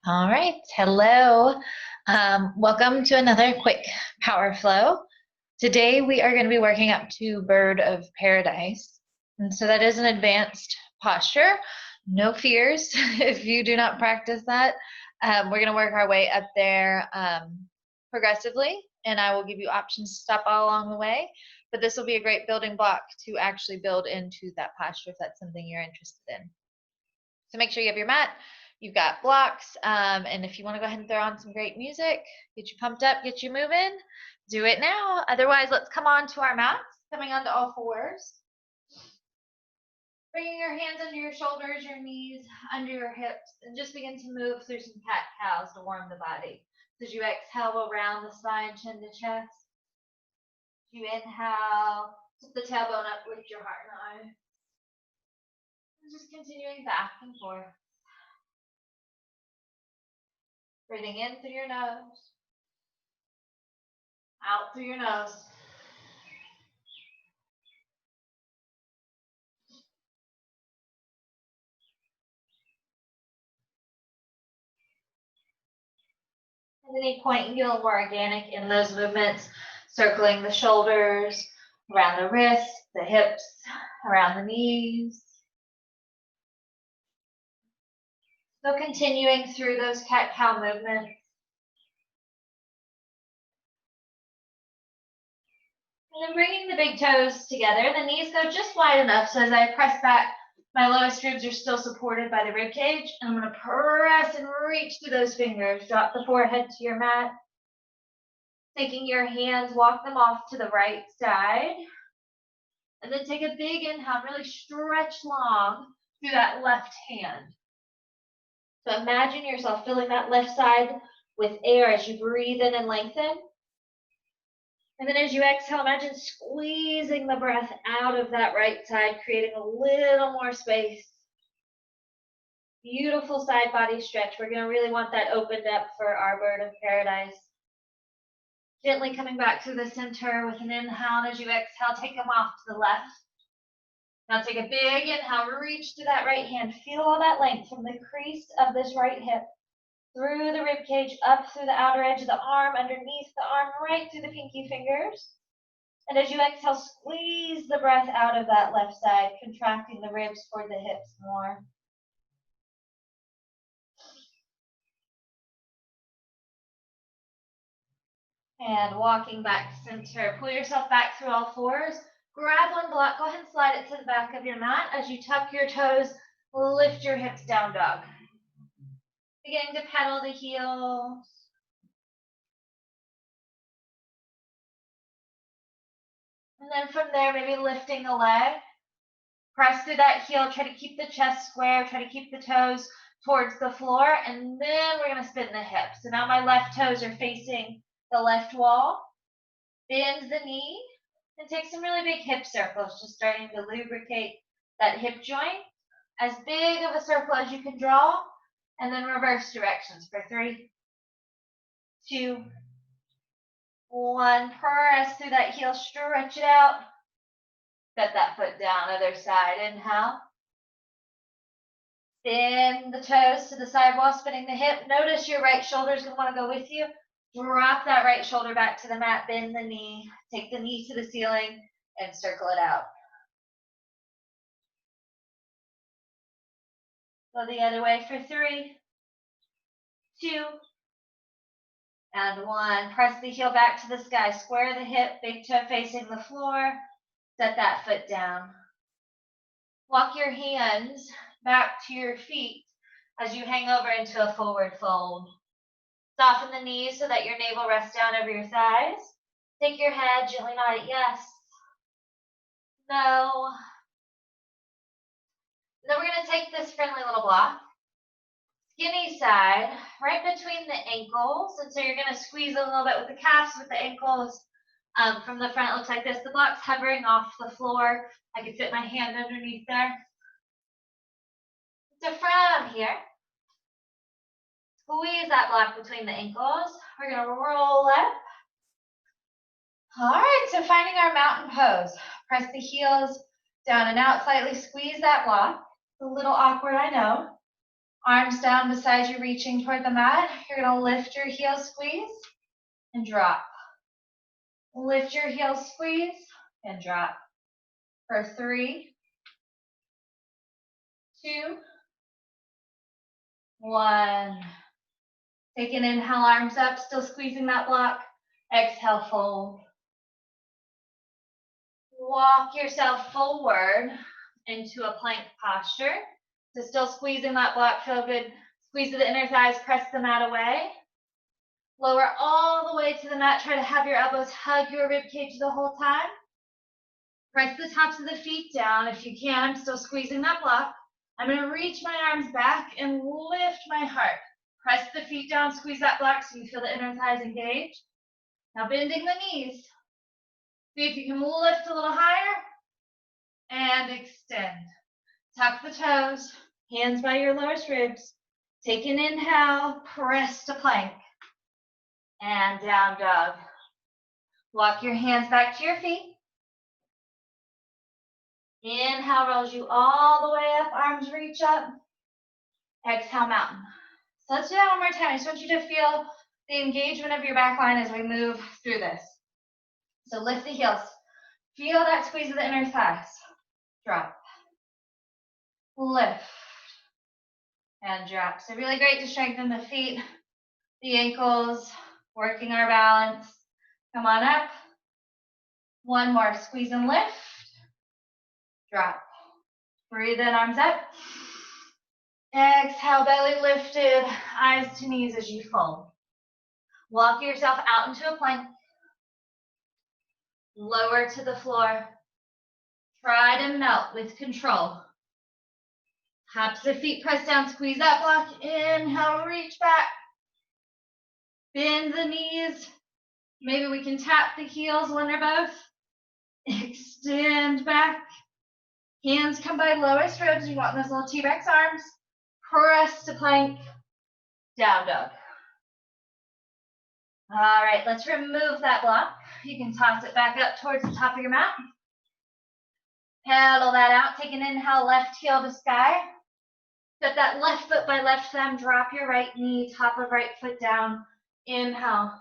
All right, hello. Welcome to another quick power flow. Today we are going to be working up to Bird of Paradise. And so that is an advanced posture. No fears if you do not practice that. We're going to work our way up there progressively, and I will give you options to stop all along the way. But this will be a great building block to actually build into that posture if that's something you're interested in. So make sure you have your mat, you've got blocks, and if you want to go ahead and throw on some great music, get you pumped up, get you moving, do it now. Otherwise, let's come on to our mats, coming onto all fours. Bringing your hands under your shoulders, your knees, under your hips, and just begin to move through some cat-cows to warm the body. So as you exhale, we'll round the spine, chin to chest. You inhale, tip the tailbone up, lift your heart and eye. Just continuing back and forth. Breathing in through your nose, out through your nose. At any point, you get a little more organic in those movements, circling the shoulders, around the wrists, the hips, around the knees. So continuing through those cat-cow movements. And then bringing the big toes together. The knees go just wide enough so as I press back, my lowest ribs are still supported by the rib cage. And I'm going to press and reach through those fingers. Drop the forehead to your mat. Taking your hands, walk them off to the right side. And then take a big inhale, really stretch long through that left hand. So imagine yourself filling that left side with air as you breathe in and lengthen. And then as you exhale, imagine squeezing the breath out of that right side, creating a little more space. Beautiful side body stretch. We're going to really want that opened up for our Bird of Paradise. Gently coming back to the center with an inhale. And as you exhale, take them off to the left. Now take a big inhale, reach to that right hand. Feel all that length from the crease of this right hip, through the rib cage, up through the outer edge of the arm, underneath the arm, right through the pinky fingers. And as you exhale, squeeze the breath out of that left side, contracting the ribs toward the hips more. And walking back to center, pull yourself back through all fours. Grab one block, go ahead and slide it to the back of your mat. As you tuck your toes, lift your hips, down dog. Beginning to pedal the heels. And then from there, maybe lifting a leg. Press through that heel, try to keep the chest square, try to keep the toes towards the floor, and then we're going to spin the hips. So now my left toes are facing the left wall. Bend the knee and take some really big hip circles, just starting to lubricate that hip joint. As big of a circle as you can draw, and then reverse directions for 3, 2, 1. Press through that heel, stretch it out. Set that foot down, other side. Inhale. Bend the toes to the side wall, spinning the hip. Notice your right shoulder is going to want to go with you. Drop that right shoulder back to the mat, bend the knee, take the knee to the ceiling, and circle it out. Go the other way for 3, 2, and 1. Press the heel back to the sky. Square the hip, big toe facing the floor. Set that foot down. Walk your hands back to your feet as you hang over into a forward fold. Soften the knees so that your navel rests down over your thighs. Take your head, gently nod it yes, no. Then we're going to take this friendly little block. Skinny side, right between the ankles. And so you're going to squeeze a little bit with the calves, with the ankles. From the front, it looks like this. The block's hovering off the floor. I can fit my hand underneath there. So from here, squeeze that block between the ankles. We're going to roll up. All right, so finding our mountain pose. Press the heels down and out slightly. Squeeze that block. It's a little awkward, I know. Arms down beside you, reaching toward the mat. You're going to lift your heels, squeeze, and drop. Lift your heels, squeeze, and drop. For 3, 2, 1. Take an inhale, arms up, still squeezing that block. Exhale, fold. Walk yourself forward into a plank posture. So still squeezing that block, feel good. Squeeze the inner thighs, press the mat away. Lower all the way to the mat. Try to have your elbows hug your rib cage the whole time. Press the tops of the feet down if you can. I'm still squeezing that block. I'm going to reach my arms back and lift my heart. Press the feet down, squeeze that block so you feel the inner thighs engage. Now bending the knees. See if you can lift a little higher and extend. Tuck the toes, hands by your lowest ribs. Take an inhale, press to plank. And down dog. Walk your hands back to your feet. Inhale rolls you all the way up, arms reach up. Exhale, mountain. So let's do that one more time. I just want you to feel the engagement of your back line as we move through this. So lift the heels. Feel that squeeze of the inner thighs. Drop. Lift. And drop. So really great to strengthen the feet, the ankles, working our balance. Come on up. One more. Squeeze and lift. Drop. Breathe in, arms up. Exhale, belly lifted, eyes to knees as you fold. Walk yourself out into a plank. Lower to the floor. Try to melt with control. Tops of feet press down, squeeze that block. Inhale, reach back. Bend the knees. Maybe we can tap the heels, one or both. Extend back. Hands come by lowest ribs. You want those little T-Rex arms. Press to plank. Down dog. All right, let's remove that block. You can toss it back up towards the top of your mat. Pedal that out. Take an inhale, left heel to sky. Step that left foot by left thumb. Drop your right knee, top of right foot down. Inhale.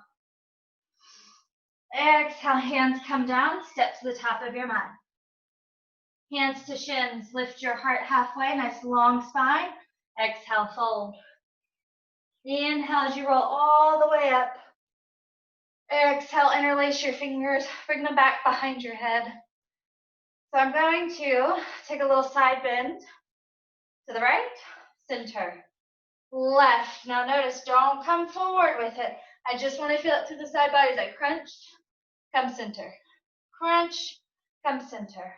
Exhale, hands come down. Step to the top of your mat. Hands to shins. Lift your heart halfway. Nice long spine. Exhale, fold. Inhale as you roll all the way up. Exhale, interlace your fingers. Bring them back behind your head. So I'm going to take a little side bend to the right, center, left. Now notice, don't come forward with it. I just want to feel it through the side body as I crunch, come center. Crunch, come center.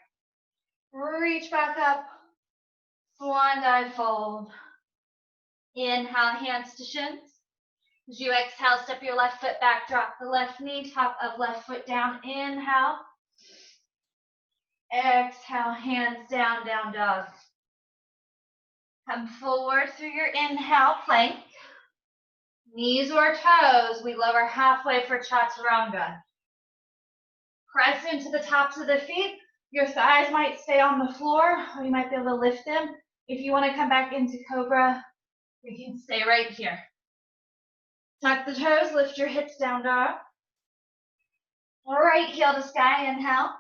Reach back up. Swan dive fold. Inhale, hands to shins. As you exhale, step your left foot back, drop the left knee, top of left foot down. Inhale. Exhale, hands down, down dog. Come forward through your inhale, plank. Knees or toes, we lower halfway for chaturanga. Press into the tops of the feet. Your thighs might stay on the floor, or you might be able to lift them. If you want to come back into cobra, we can stay right here. Tuck the toes, lift your hips down, dog. Right heel to sky, inhale.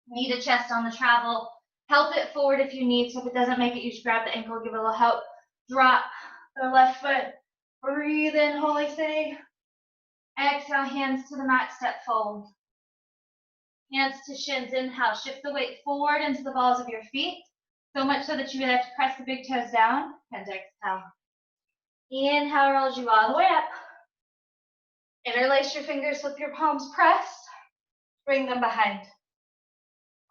Knee to chest on the travel. Help it forward if you need, so if it doesn't make it, you just grab the ankle, give it a little help. Drop the left foot. Breathe in, holy city. Exhale, hands to the mat, step fold. Hands to shins, inhale. Shift the weight forward into the balls of your feet, so much so that you would have to press the big toes down, and exhale. Inhale rolls you all the way up. Interlace your fingers with your palms pressed. Bring them behind.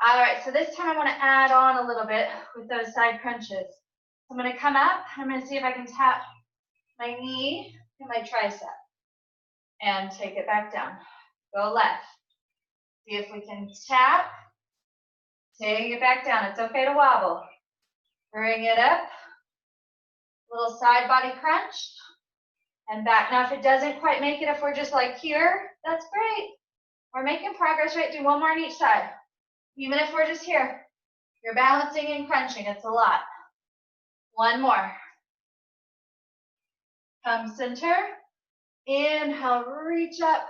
All right, so this time I want to add on a little bit with those side crunches. I'm going to come up. I'm going to see if I can tap my knee and my tricep. And take it back down. Go left. See if we can tap. Take it back down. It's okay to wobble. Bring it up. Little side body crunch. And back. Now if it doesn't quite make it, if we're just like here, that's great. We're making progress, right? Do one more on each side. Even if we're just here. You're balancing and crunching. It's a lot. One more. Come center. Inhale, reach up.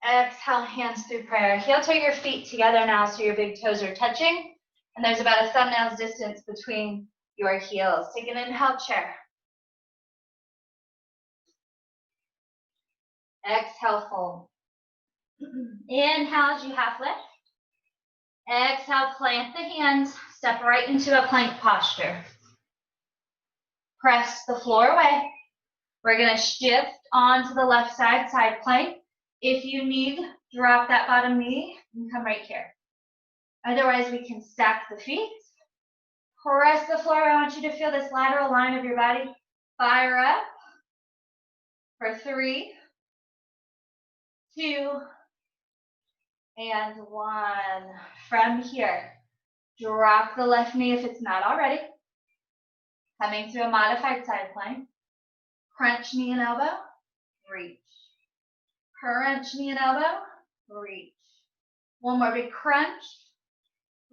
Exhale, hands through prayer. Heel toe your feet together now so your big toes are touching. And there's about a thumbnail's distance between your heels. Take an inhale, chair. Exhale, fold. Inhale as you half lift. Exhale, plant the hands. Step right into a plank posture. Press the floor away. We're going to shift onto the left side, side plank. If you need, drop that bottom knee and come right here. Otherwise, we can stack the feet. Press the floor. I want you to feel this lateral line of your body. Fire up for 3, 2, and 1. From here, drop the left knee if it's not already. Coming through a modified side plank. Crunch knee and elbow, reach. Crunch knee and elbow, reach. One more big crunch,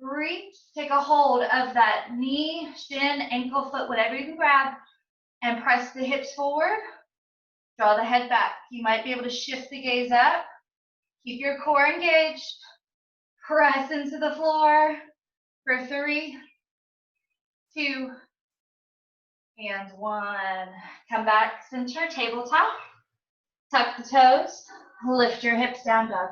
reach. Take a hold of that knee, shin, ankle, foot, whatever you can grab, and press the hips forward. Draw the head back. You might be able to shift the gaze up. Keep your core engaged. Press into the floor for 3, 2, and 1. Come back, center, tabletop. Tuck the toes. Lift your hips down, dog.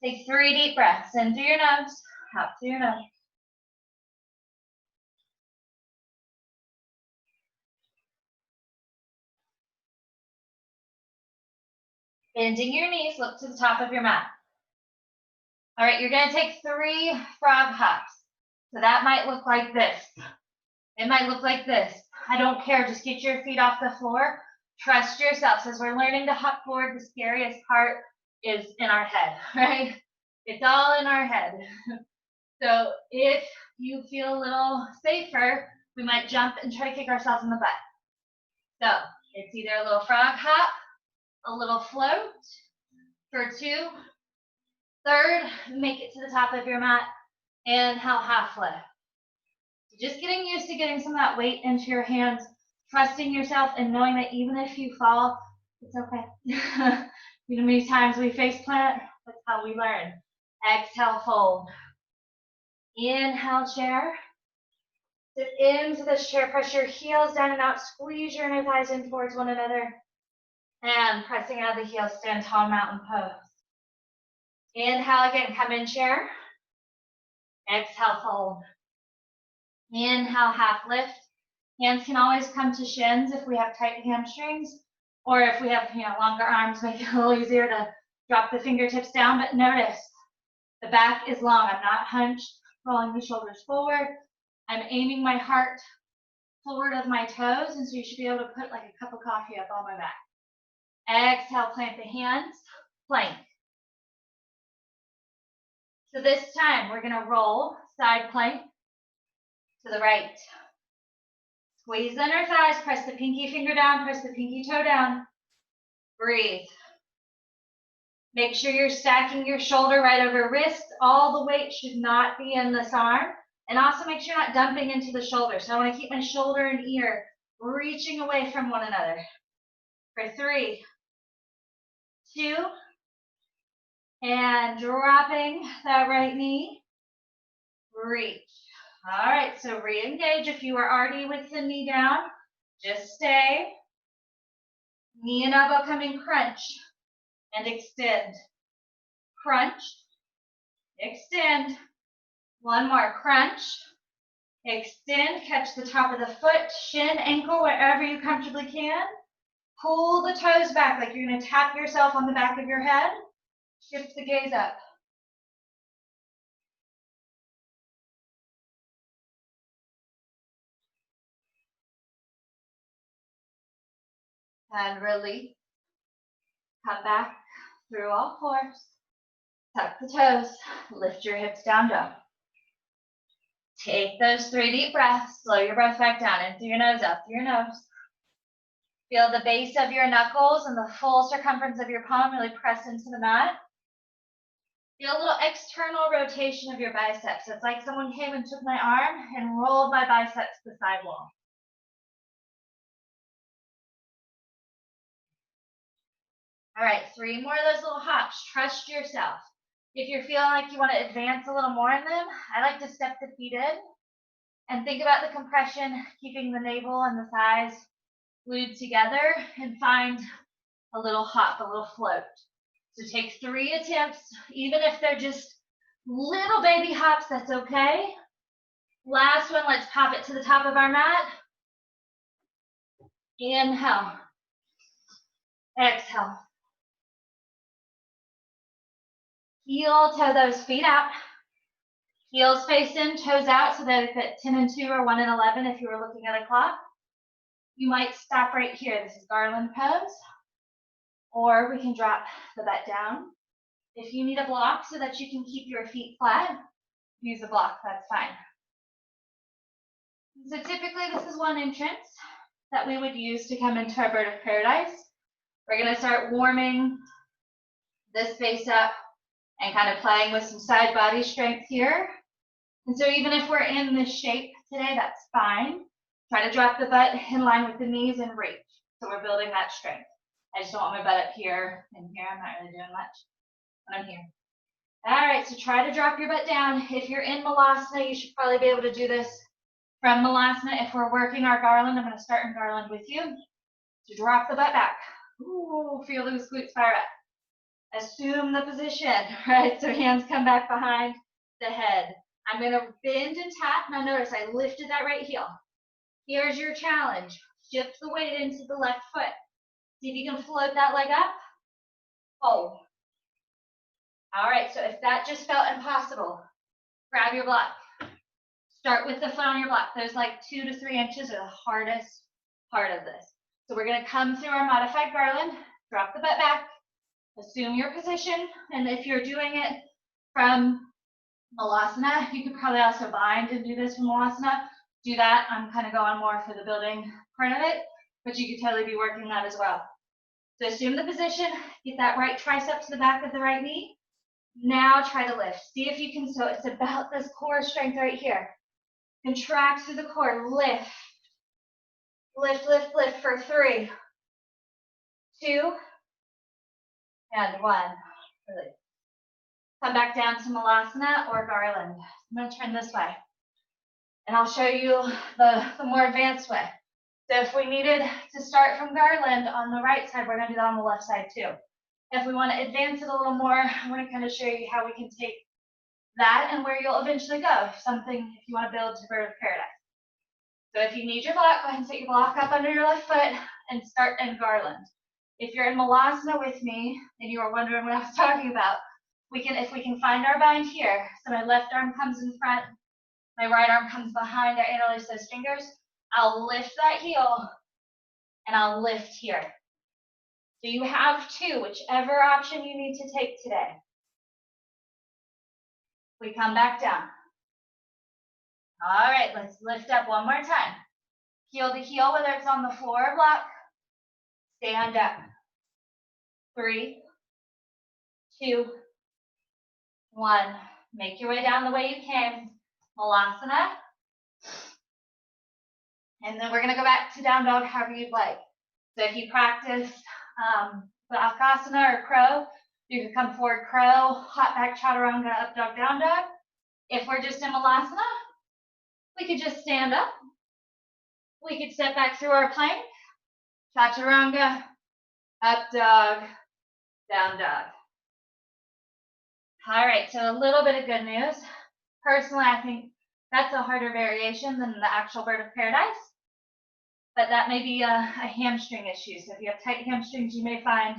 Take 3 deep breaths in through your nose, out through your nose. Bending your knees, look to the top of your mat. All right, you're going to take 3 frog hops. So that might look like this. It might look like this. I don't care. Just get your feet off the floor. Trust yourself. As we're learning to hop forward, the scariest part is in our head, right? It's all in our head. So if you feel a little safer, we might jump and try to kick ourselves in the butt. So it's either a little frog hop, a little float for 2. Third, make it to the top of your mat. Inhale, half lift. Just getting used to getting some of that weight into your hands, trusting yourself and knowing that even if you fall, it's okay. You know, many times we face plant, that's how we learn. Exhale, fold. Inhale, chair. Sit into this chair, press your heels down and out, squeeze your inner thighs in towards one another. And pressing out of the heels, stand tall, mountain pose. Inhale again, come in chair. Exhale, fold. Inhale, half lift. Hands can always come to shins if we have tight hamstrings, or if we have longer arms, make it a little easier to drop the fingertips down. But notice, the back is long. I'm not hunched, rolling the shoulders forward. I'm aiming my heart forward of my toes, and so you should be able to put like a cup of coffee up on my back. Exhale, plant the hands, plank. So this time, we're going to roll side plank to the right. Squeeze the inner thighs, press the pinky finger down, press the pinky toe down. Breathe. Make sure you're stacking your shoulder right over wrist. All the weight should not be in this arm. And also make sure you're not dumping into the shoulder. So I want to keep my shoulder and ear reaching away from one another. For 3, 2, and dropping that right knee. Reach. All right, so re-engage. If you are already with the knee down, just stay. Knee and elbow coming, crunch and extend. Crunch, extend. One more, crunch, extend. Catch the top of the foot, shin, ankle, wherever you comfortably can. Pull the toes back like you're going to tap yourself on the back of your head. Shift the gaze up. And release. Come back through all fours. Tuck the toes. Lift your hips down, dog. Take those 3 deep breaths. Slow your breath back down. In through your nose, out through your nose. Feel the base of your knuckles and the full circumference of your palm really press into the mat. Feel a little external rotation of your biceps. It's like someone came and took my arm and rolled my biceps to the sidewall. All right, 3 more of those little hops. Trust yourself. If you're feeling like you want to advance a little more in them, I like to step the feet in and think about the compression, keeping the navel and the thighs glued together, and find a little hop, a little float. So take 3 attempts, even if they're just little baby hops, that's okay. Last one, let's pop it to the top of our mat. Inhale. Exhale. Heel toe those feet out. Heels face in, toes out, so that if at 10 and 2 or 1 and 11, if you were looking at a clock, you might stop right here. This is garland pose. Or we can drop the butt down. If you need a block so that you can keep your feet flat, use a block, that's fine. So typically this is one entrance that we would use to come into our bird of paradise. We're going to start warming this face up and kind of playing with some side body strength here. And so even if we're in this shape today, that's fine. Try to drop the butt in line with the knees and reach. So we're building that strength. I just don't want my butt up here and here. I'm not really doing much when I'm here. All right, so try to drop your butt down. If you're in Malasana, you should probably be able to do this from Malasana. If we're working our garland, I'm going to start in garland with you. So drop the butt back. Ooh, feel those glutes fire up. Assume the position, right? So hands come back behind the head. I'm going to bend and tap. Now notice I lifted that right heel. Here's your challenge. Shift the weight into the left foot. See if you can float that leg up. Hold. All right, so if that just felt impossible, grab your block. Start with the foot on your block. Those like 2 to 3 inches are the hardest part of this. So we're going to come through our modified garland, drop the butt back, assume your position, and if you're doing it from Malasana, you could probably also bind and do this from Malasana. Do that. I'm kind of going more for the building part of it, but you could totally be working that as well. So assume the position, get that right tricep to the back of the right knee. Now try to lift. See if you can, so it's about this core strength right here. Contract through the core, lift. Lift, lift, lift for 3, 2, and 1. Release. Come back down to Malasana or garland. I'm going to turn this way. And I'll show you the more advanced way. So if we needed to start from garland on the right side, we're going to do that on the left side too. If we want to advance it a little more, I want to kind of show you how we can take that and where you'll eventually go. If you want to build to bird of paradise. So if you need your block, go ahead and set your block up under your left foot and start in garland. If you're in Malasana with me and you were wondering what I was talking about, if we can find our bind here. So my left arm comes in front, my right arm comes behind, I interlace those fingers. I'll lift that heel and I'll lift here. So you have 2, whichever option you need to take today. We come back down. All right, let's lift up one more time. Heel to heel, whether it's on the floor or block. Stand up. 3, 2, 1. Make your way down the way you came. Malasana. And then we're going to go back to down dog however you'd like. So if you practice the asana or crow, you can come forward crow, hot back chaturanga, up dog, down dog. If we're just in Malasana, we could just stand up. We could step back through our plank, chaturanga, up dog, down dog. All right, so a little bit of good news. Personally, I think that's a harder variation than the actual bird of paradise, but that may be a hamstring issue. So if you have tight hamstrings, you may find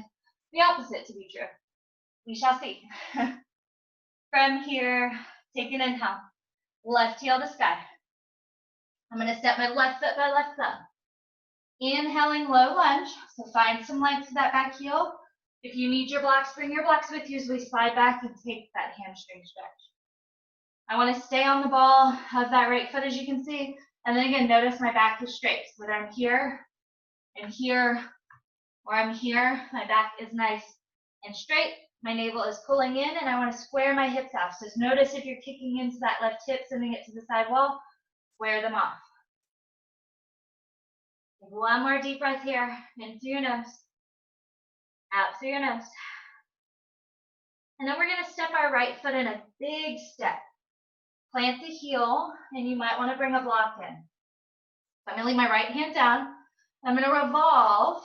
the opposite to be true. We shall see. From here, take an inhale. Left heel to sky. I'm going to step my left foot by left thumb. Inhaling, low lunge. So find some length to that back heel. If you need your blocks, bring your blocks with you as we slide back and take that hamstring stretch. I want to stay on the ball of that right foot, as you can see. And then again, notice my back is straight. So whether I'm here and here, or I'm here, my back is nice and straight. My navel is pulling in and I want to square my hips off. So notice if you're kicking into that left hip, sending it to the side wall, square them off. Take one more deep breath here, in through your nose, out through your nose. And then we're going to step our right foot in a big step. Plant the heel, and you might want to bring a block in. So I'm going to leave my right hand down. I'm going to revolve,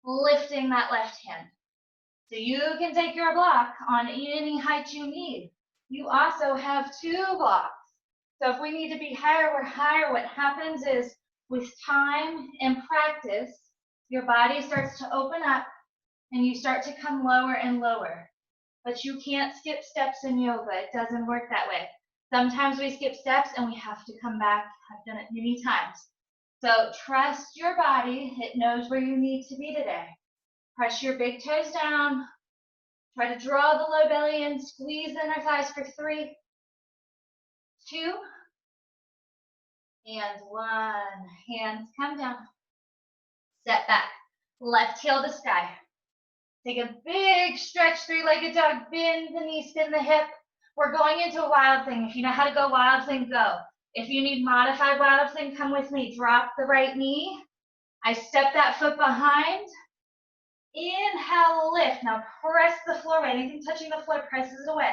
lifting that left hand. So you can take your block on any height you need. You also have two blocks. So if we need to be higher, we're higher. What happens is with time and practice, your body starts to open up and you start to come lower and lower. But you can't skip steps in yoga. It doesn't work that way. Sometimes we skip steps and we have to come back. I've done it many times. So trust your body. It knows where you need to be today. Press your big toes down. Try to draw the low belly in. Squeeze the inner thighs for 3, 2, and 1. Hands come down. Step back. Left heel to sky. Take a big stretch, 3-legged dog. Bend the knee, spin the hip. We're going into a wild thing. If you know how to go wild thing, go. If you need modified wild thing, come with me. Drop the right knee. I step that foot behind. Inhale, lift. Now press the floor away. Anything touching the floor presses it away.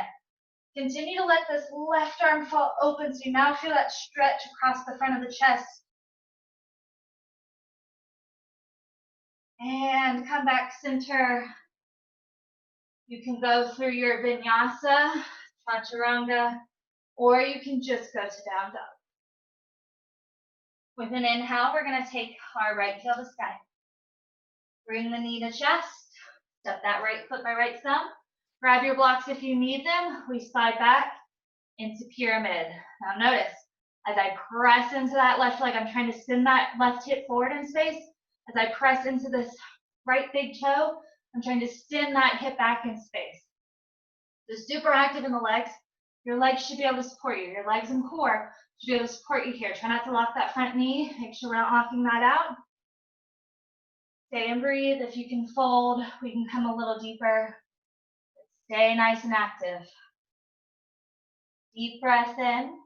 Continue to let this left arm fall open so you now feel that stretch across the front of the chest. And come back center. You can go through your vinyasa, chaturanga, or you can just go to down dog. With an inhale, we're going to take our right heel to sky. Bring the knee to chest. Step that right foot by right thumb. Grab your blocks if you need them. We slide back into pyramid. Now notice, as I press into that left leg, I'm trying to send that left hip forward in space. As I press into this right big toe, I'm trying to send that hip back in space. So super active in the legs. Your legs should be able to support you. Your legs and core should be able to support you here. Try not to lock that front knee. Make sure we're not locking that out. Stay and breathe. If you can fold, we can come a little deeper. Stay nice and active. Deep breath in.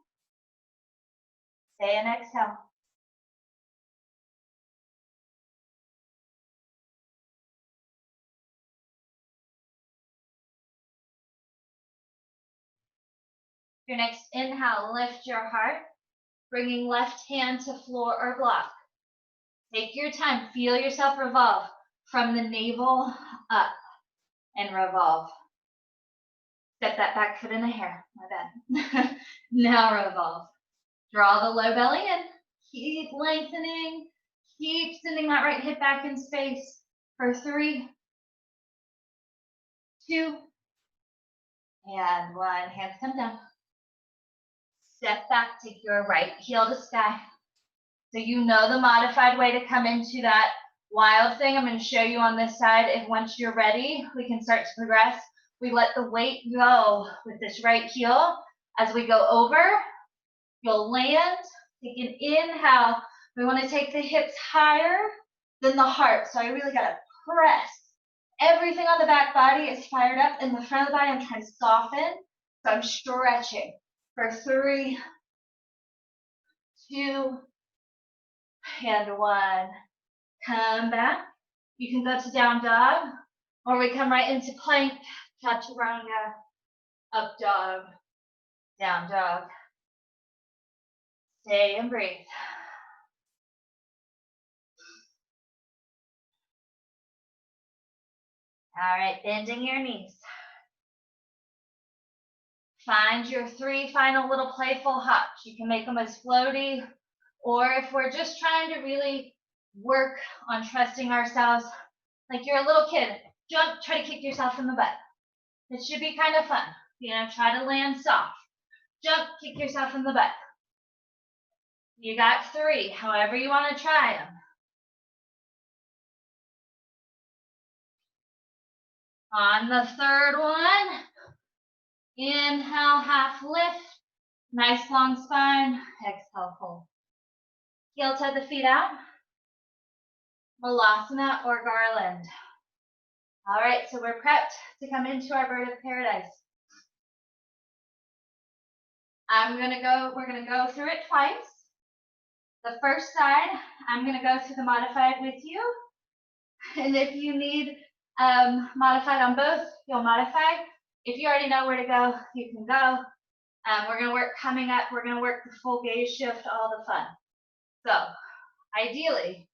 Stay and exhale. Your next inhale, lift your heart, bringing left hand to floor or block. Take your time. Feel yourself revolve from the navel up and revolve. Step that back foot in the hair. My bad. Now revolve. Draw the low belly in. Keep lengthening. Keep sending that right hip back in space for 3, 2, and 1. Hands come down. Step back. Take your right heel to sky. So you know the modified way to come into that wild thing. I'm going to show you on this side. If once you're ready, we can start to progress. We let the weight go with this right heel. As we go over, you'll land. Take an inhale. We want to take the hips higher than the heart. So I really got to press. Everything on the back body is fired up. In the front of the body, I'm trying to soften. So I'm stretching for 3, 2, and 1. Come back. You can go to down dog, or we come right into plank, chaturanga, up dog, down dog. Stay and breathe. All right, bending your knees. Find your 3 final little playful hops. You can make them as floaty, or if we're just trying to really work on trusting ourselves, like you're a little kid, jump, try to kick yourself in the butt. It should be kind of fun. You know, try to land soft. Jump, kick yourself in the butt. You got 3, however you want to try them. On the 3rd one, inhale, half lift. Nice long spine. Exhale, fold. Heel to the feet out. Malasana or garland. All right, so we're prepped to come into our bird of paradise. We're gonna go through it twice. The first side, I'm gonna go through the modified with you. And if you need modified on both, you'll modify. If you already know where to go, you can go. We're gonna work coming up, we're gonna work the full gaze shift, all the fun. So ideally,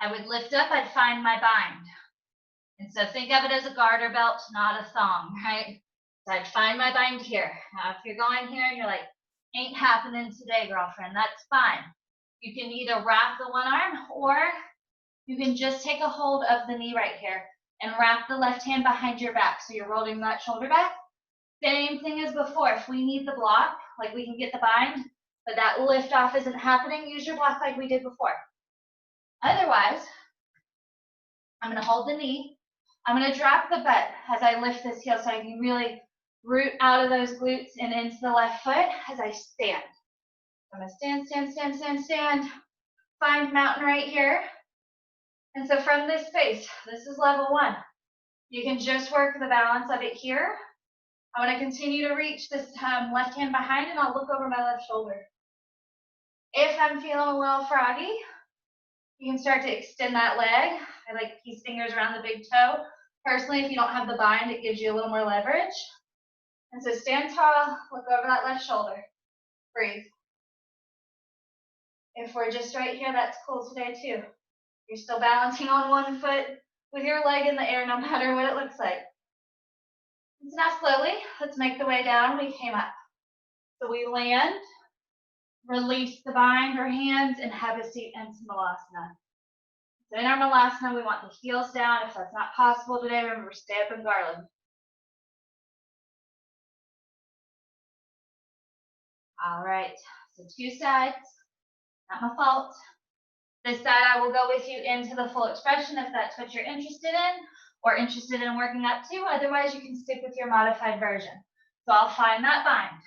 I would lift up, I'd find my bind. And so think of it as a garter belt, not a thong, right? So I'd find my bind here. Now, if you're going here and you're like, ain't happening today, girlfriend, that's fine. You can either wrap the one arm or you can just take a hold of the knee right here and wrap the left hand behind your back. So you're rolling that shoulder back. Same thing as before. If we need the block, like we can get the bind, but that lift off isn't happening, use your block like we did before. Otherwise, I'm gonna hold the knee. I'm gonna drop the butt as I lift this heel so I can really root out of those glutes and into the left foot as I stand. I'm gonna stand, stand, stand, stand, stand. Find mountain right here. And so from this space, this is level 1. You can just work the balance of it here. I want to continue to reach this left hand behind and I'll look over my left shoulder. If I'm feeling a little froggy, you can start to extend that leg. I like these fingers around the big toe. Personally, if you don't have the bind, it gives you a little more leverage. And so stand tall, look over that left shoulder. Breathe. If we're just right here, that's cool today too. You're still balancing on one foot with your leg in the air no matter what it looks like. And so now slowly, let's make the way down. We came up. So we land, release the bind or hands, and have a seat into Malasana. So in our Malasana, we want the heels down. If that's not possible today, remember, stay up in garland. All right, so 2 sides, not my fault. This side, I will go with you into the full expression if that's what you're interested in or interested in working up to. Otherwise, you can stick with your modified version. So I'll find that bind.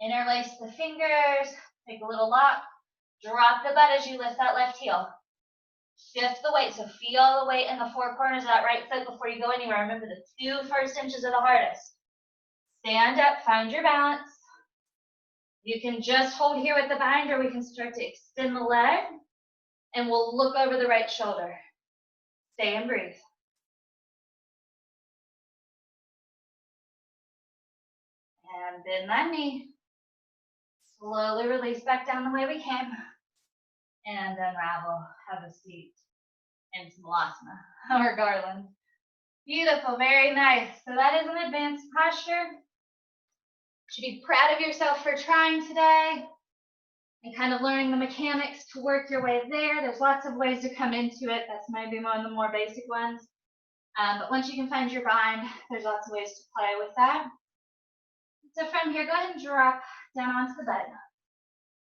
Interlace the fingers, take a little lock, drop the butt as you lift that left heel. Shift the weight, so feel the weight in the 4 corners of that right foot before you go anywhere. Remember, the 2 first inches are the hardest. Stand up, find your balance. You can just hold here with the bind, or we can start to extend the leg, and we'll look over the right shoulder. Stay and breathe. And bend that knee. Slowly release back down the way we came. And unravel, have a seat into Malasana or garland. Beautiful, very nice. So that is an advanced posture. You should be proud of yourself for trying today and kind of learning the mechanics to work your way there. There's lots of ways to come into it. That's maybe one of the more basic ones. But once you can find your bind, there's lots of ways to play with that. So from here, go ahead and drop down onto the bed.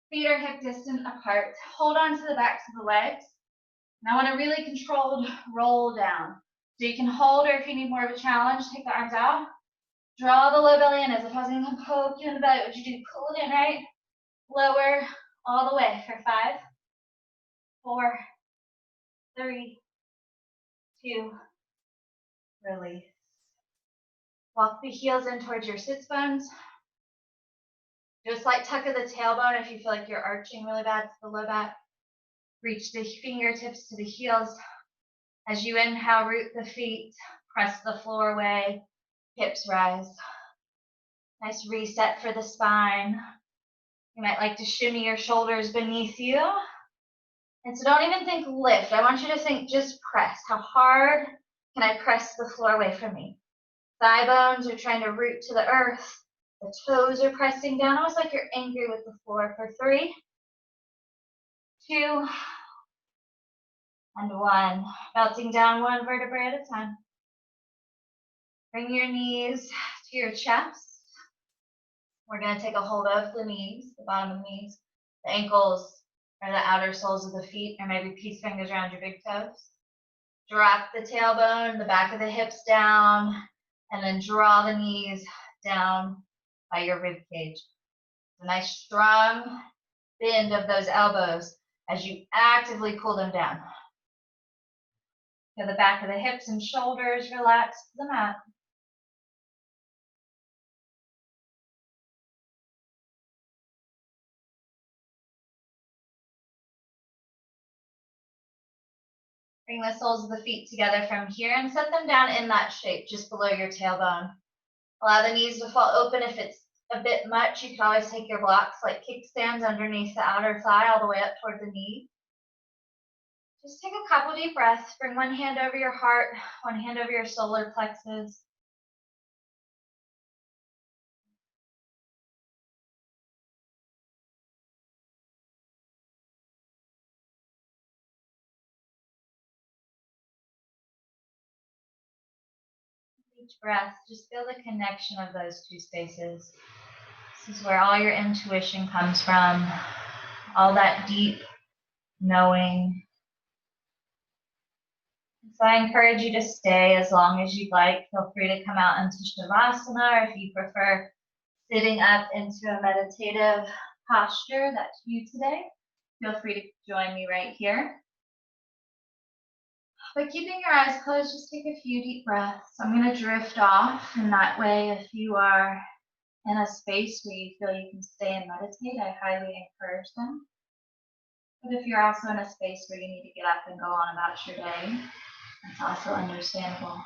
Feet are hip distant apart. Hold on to the backs of the legs. And I want a really controlled roll down. So you can hold, or if you need more of a challenge, take the arms out. Draw the low belly in as if I was going to poke you in the belly. What you do, pull it in, right? Lower all the way for 5, 4, 3, 2, release. Walk the heels in towards your sits bones. Do a slight tuck of the tailbone if you feel like you're arching really bad to the low back. Reach the fingertips to the heels. As you inhale, root the feet, press the floor away, hips rise. Nice reset for the spine. You might like to shimmy your shoulders beneath you. And so don't even think lift. I want you to think just press. How hard can I press the floor away from me? Thigh bones are trying to root to the earth. The toes are pressing down, almost like you're angry with the floor for 3, 2, and 1. Melting down 1 vertebrae at a time. Bring your knees to your chest. We're going to take a hold of the knees, the bottom of the knees, the ankles, or the outer soles of the feet, or maybe peace fingers around your big toes. Drop the tailbone, the back of the hips down, and then draw the knees down by your rib cage. A nice strong bend of those elbows as you actively pull them down. Feel the back of the hips and shoulders relax to the mat. Bring the soles of the feet together from here and set them down in that shape just below your tailbone. Allow the knees to fall open. If it's a bit much, you can always take your blocks like kickstands underneath the outer thigh all the way up toward the knee. Just take a couple deep breaths. Bring one hand over your heart, one hand over your solar plexus. Each breath, just feel the connection of those two spaces. This is where all your intuition comes from, all that deep knowing. So I encourage you to stay as long as you'd like. Feel free to come out into Shavasana, or if you prefer sitting up into a meditative posture, that's you today. Feel free to join me right here. By keeping your eyes closed, just take a few deep breaths. I'm going to drift off, and that way, if you are in a space where you feel you can stay and meditate, I highly encourage them. But if you're also in a space where you need to get up and go on about your day, it's also understandable.